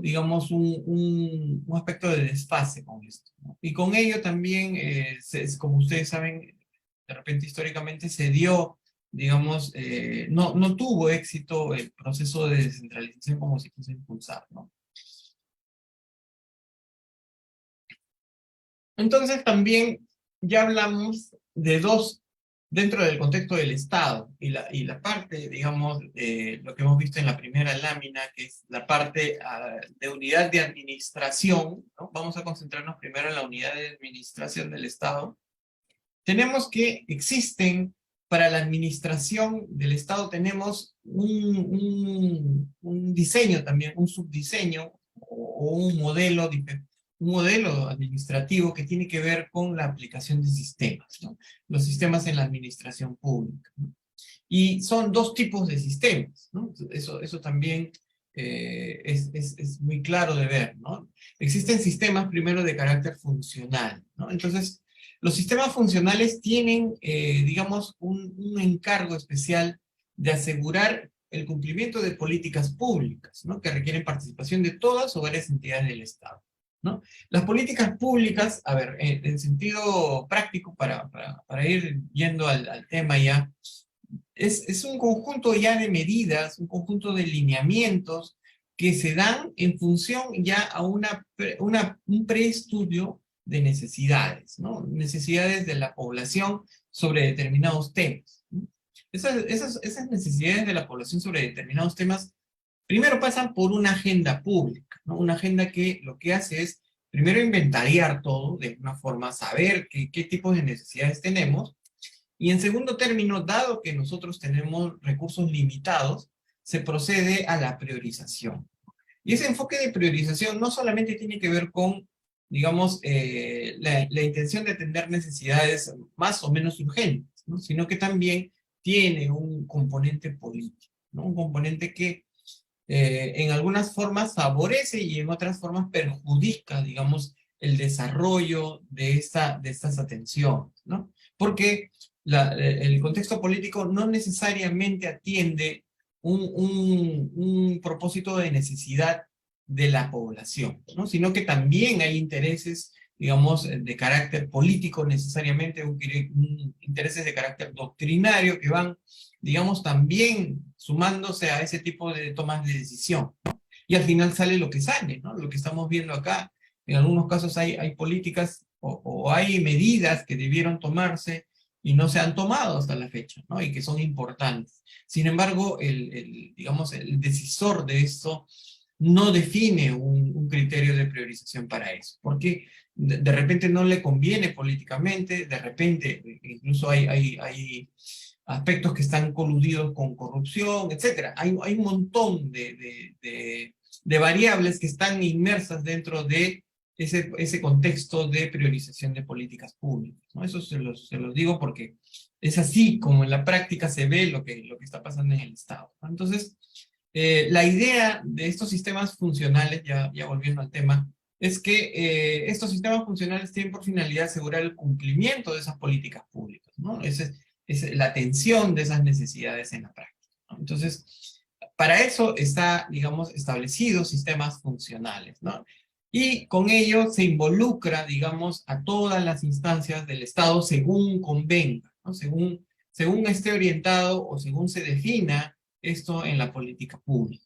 digamos, un aspecto de desfase con esto, ¿no? Y con ello también, como ustedes saben, de repente históricamente se dio, digamos, no tuvo éxito el proceso de descentralización como se quiso impulsar, ¿no? Entonces también ya hablamos de dos, dentro del contexto del Estado, y la parte, digamos, de lo que hemos visto en la primera lámina, que es la parte de unidad de administración, ¿no? Vamos a concentrarnos primero en la unidad de administración del Estado. Tenemos que existen, para la administración del Estado tenemos un diseño también, un subdiseño, o un modelo administrativo que tiene que ver con la aplicación de sistemas, ¿no? Los sistemas en la administración pública, ¿no? Y son dos tipos de sistemas, ¿no? Eso también es muy claro de ver, ¿no? Existen sistemas primero de carácter funcional, ¿no? Entonces, los sistemas funcionales tienen, digamos, un encargo especial de asegurar el cumplimiento de políticas públicas, ¿no? Que requieren participación de todas o varias entidades del Estado, ¿no? Las políticas públicas, a ver, en sentido práctico, para ir yendo al tema ya, es un conjunto ya de medidas, un conjunto de lineamientos que se dan en función ya a un preestudio de necesidades, ¿no? Necesidades de la población sobre determinados temas, ¿no? Esas necesidades de la población sobre determinados temas primero pasan por una agenda pública, ¿no? Una agenda que lo que hace es primero inventariar todo, de una forma saber qué tipos de necesidades tenemos, y en segundo término, dado que nosotros tenemos recursos limitados, se procede a la priorización. Y ese enfoque de priorización no solamente tiene que ver con, digamos, la intención de atender necesidades más o menos urgentes, ¿no? Sino que también tiene un componente político, ¿no? Un componente que en algunas formas favorece y en otras formas perjudica, digamos, el desarrollo de estas atenciones, ¿no? Porque el contexto político no necesariamente atiende un propósito de necesidad de la población, ¿no? Sino que también hay intereses, digamos, de carácter político necesariamente, intereses de carácter doctrinario que van, digamos, también sumándose a ese tipo de tomas de decisión, ¿no? Y al final sale lo que sale, ¿no? Lo que estamos viendo acá. En algunos casos hay políticas o hay medidas que debieron tomarse y no se han tomado hasta la fecha, ¿no? Y que son importantes. Sin embargo, digamos, el decisor de esto no define un criterio de priorización para eso, porque de repente no le conviene políticamente, de repente incluso hay aspectos que están coludidos con corrupción, etcétera. Hay un montón de variables que están inmersas dentro de ese contexto de priorización de políticas públicas, ¿no? Eso se los digo porque es así como en la práctica se ve lo que está pasando en el Estado, ¿no? Entonces, la idea de estos sistemas funcionales, ya volviendo al tema, es que estos sistemas funcionales tienen por finalidad asegurar el cumplimiento de esas políticas públicas, ¿no? Es la atención de esas necesidades en la práctica, ¿no? Entonces, para eso está, digamos, establecidos sistemas funcionales, ¿no? Y con ello se involucra, digamos, a todas las instancias del Estado según convenga, ¿no? Según esté orientado o según se defina esto en la política pública.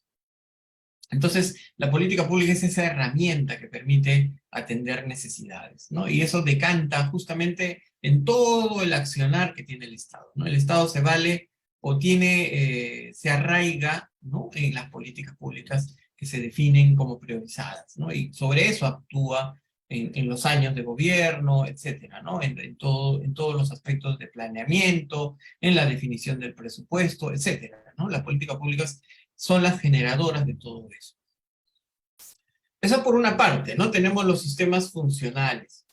Entonces, la política pública es esa herramienta que permite atender necesidades, ¿no? Y eso decanta justamente en todo el accionar que tiene el Estado, ¿no? El Estado se vale o se arraiga, ¿no?, en las políticas públicas que se definen como priorizadas, ¿no? Y sobre eso actúa en los años de gobierno, etcétera, ¿no? En todos los aspectos de planeamiento, en la definición del presupuesto, etcétera, ¿no? Las políticas públicas son las generadoras de todo eso. Eso por una parte, ¿no? Tenemos los sistemas funcionales.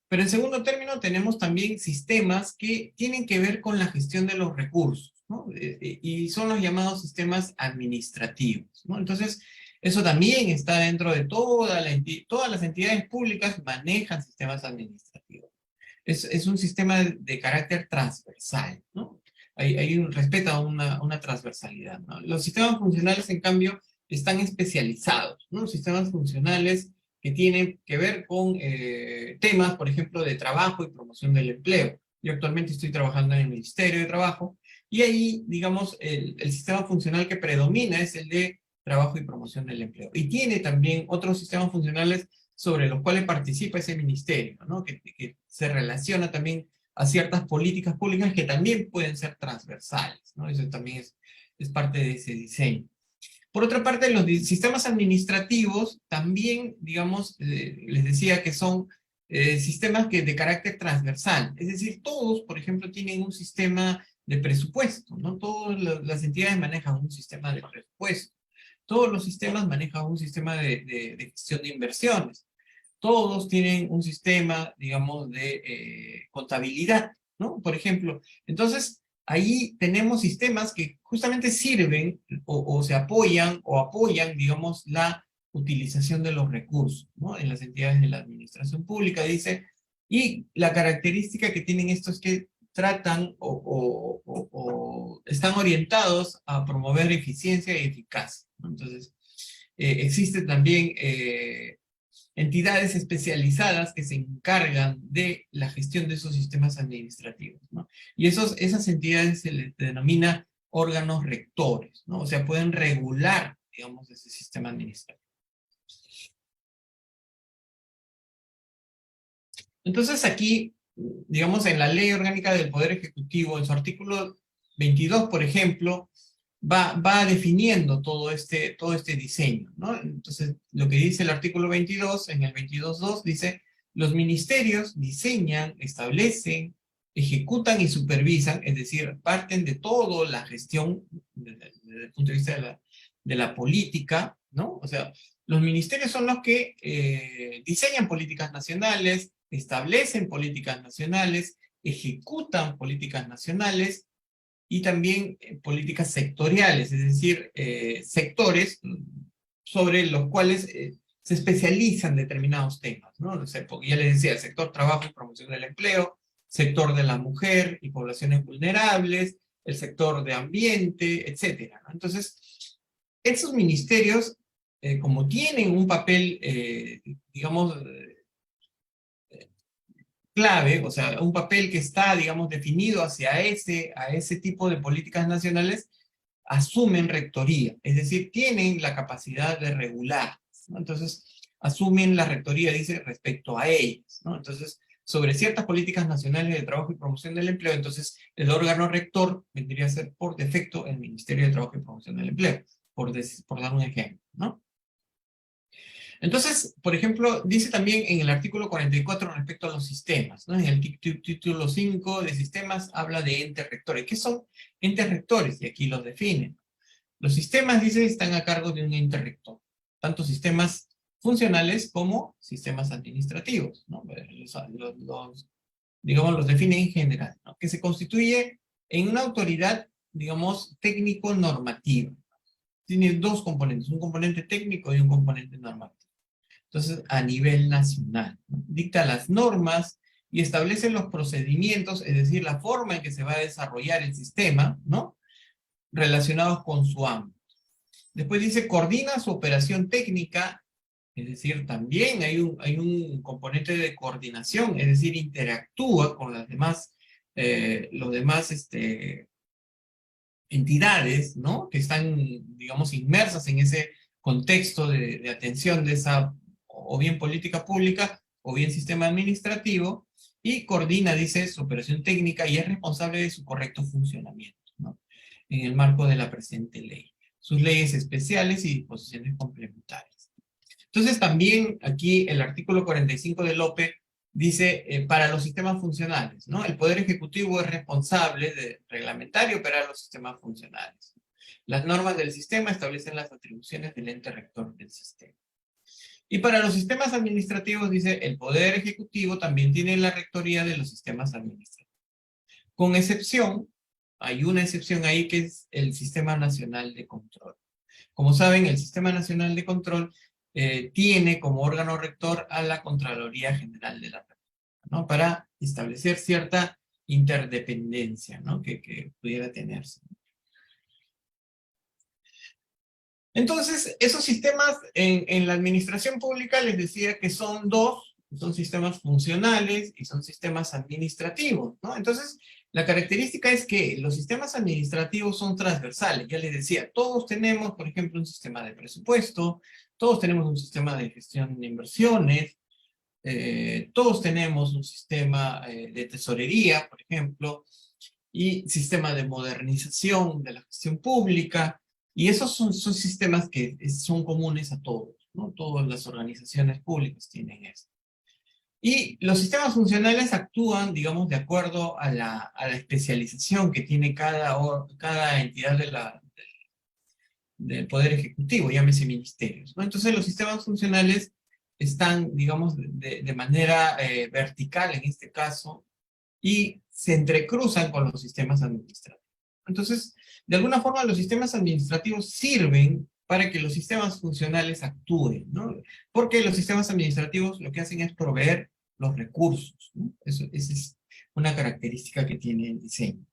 Pero en segundo término tenemos también sistemas que tienen que ver con la gestión de los recursos, ¿no? Y son los llamados sistemas administrativos, ¿no? Entonces, eso también está dentro de todas las entidades públicas manejan sistemas administrativos. Es un sistema de carácter transversal, ¿no? Respeta una transversalidad, ¿no? Los sistemas funcionales, en cambio, están especializados, ¿no? Sistemas funcionales que tienen que ver con temas, por ejemplo, de trabajo y promoción del empleo. Yo actualmente estoy trabajando en el Ministerio de Trabajo y ahí, digamos, el sistema funcional que predomina es el de trabajo y promoción del empleo. Y tiene también otros sistemas funcionales sobre los cuales participa ese ministerio, ¿no? Que se relaciona también a ciertas políticas públicas que también pueden ser transversales, ¿no? Eso también es parte de ese diseño. Por otra parte, los sistemas administrativos también, digamos, les decía que son sistemas que de carácter transversal. Es decir, todos, por ejemplo, tienen un sistema de presupuesto, ¿no? Todas las entidades manejan un sistema de presupuesto. Todos los sistemas manejan un sistema de gestión de inversiones. Todos tienen un sistema, digamos, de contabilidad, ¿no? Por ejemplo, entonces, ahí tenemos sistemas que justamente sirven o se apoyan o apoyan, digamos, la utilización de los recursos, ¿no? En las entidades de la administración pública, dice, y la característica que tienen estos es que tratan o están orientados a promover eficiencia y eficacia, ¿no? Entonces, existe también entidades especializadas que se encargan de la gestión de esos sistemas administrativos, ¿no? Y esas entidades se les denomina órganos rectores, ¿no? O sea, pueden regular, digamos, ese sistema administrativo. Entonces aquí, digamos, en la Ley Orgánica del Poder Ejecutivo, en su artículo 22, por ejemplo, va definiendo todo este diseño, ¿no? Entonces, lo que dice el artículo 22, en el 22.2, dice, los ministerios diseñan, establecen, ejecutan y supervisan, es decir, parten de toda la gestión desde el punto de vista de la política, ¿no? O sea, los ministerios son los que diseñan políticas nacionales, establecen políticas nacionales, ejecutan políticas nacionales, y también políticas sectoriales, es decir, sectores sobre los cuales se especializan determinados temas, ¿no? O sea, porque ya les decía, el sector trabajo y promoción del empleo, sector de la mujer y poblaciones vulnerables, el sector de ambiente, etcétera, ¿no? Entonces, esos ministerios, como tienen un papel, digamos, clave, o sea, un papel que está, digamos, definido hacia a ese tipo de políticas nacionales, asumen rectoría, es decir, tienen la capacidad de regular, ¿no? Entonces, asumen la rectoría, dice, respecto a ellas, ¿no? Entonces, sobre ciertas políticas nacionales de trabajo y promoción del empleo, entonces el órgano rector vendría a ser por defecto el Ministerio de Trabajo y Promoción del Empleo, por dar un ejemplo, ¿no? Entonces, por ejemplo, dice también en el artículo 44 respecto a los sistemas, ¿no? En el título 5 de sistemas habla de entes rectores. ¿Qué son entes rectores? Y aquí los definen. Los sistemas, dice, están a cargo de un ente rector. Tanto sistemas funcionales como sistemas administrativos, ¿no? Digamos, los define en general, ¿no? Que se constituye en una autoridad, digamos, técnico-normativa. Tiene dos componentes, un componente técnico y un componente normativo. Entonces, a nivel nacional, ¿no? Dicta las normas y establece los procedimientos, es decir, la forma en que se va a desarrollar el sistema, ¿no? Relacionados con su ámbito. Después dice, coordina su operación técnica, es decir, también hay un componente de coordinación, es decir, interactúa con las demás, los demás entidades, ¿no? Que están, digamos, inmersas en ese contexto de atención de esa, o bien política pública, o bien sistema administrativo, y coordina, dice, su operación técnica y es responsable de su correcto funcionamiento, ¿no? En el marco de la presente ley. Sus leyes especiales y disposiciones complementarias. Entonces también aquí el artículo 45 del OPE dice, para los sistemas funcionales, ¿no? El Poder Ejecutivo es responsable de reglamentar y operar los sistemas funcionales. Las normas del sistema establecen las atribuciones del ente rector del sistema. Y para los sistemas administrativos, dice, el Poder Ejecutivo también tiene la rectoría de los sistemas administrativos. Con excepción, hay una excepción ahí que es el Sistema Nacional de Control. Como saben, el Sistema Nacional de Control tiene como órgano rector a la Contraloría General de la República, ¿no? Para establecer cierta interdependencia, ¿no? Que pudiera tenerse. Entonces, esos sistemas en la administración pública les decía que son dos, son sistemas funcionales y son sistemas administrativos, ¿no? Entonces, la característica es que los sistemas administrativos son transversales. Ya les decía, todos tenemos, por ejemplo, un sistema de presupuesto, todos tenemos un sistema de gestión de inversiones, todos tenemos un sistema de tesorería, por ejemplo, y sistema de modernización de la gestión pública, y esos son sistemas que son comunes a todos, ¿no? Todas las organizaciones públicas tienen eso. Y los sistemas funcionales actúan, digamos, de acuerdo a la especialización que tiene cada entidad del Poder Ejecutivo, llámese ministerios, ¿no? Entonces los sistemas funcionales están, digamos, de manera vertical en este caso, y se entrecruzan con los sistemas administrativos. Entonces, de alguna forma los sistemas administrativos sirven para que los sistemas funcionales actúen, ¿no? Porque los sistemas administrativos lo que hacen es proveer los recursos, ¿no? Esa es una característica que tiene el diseño.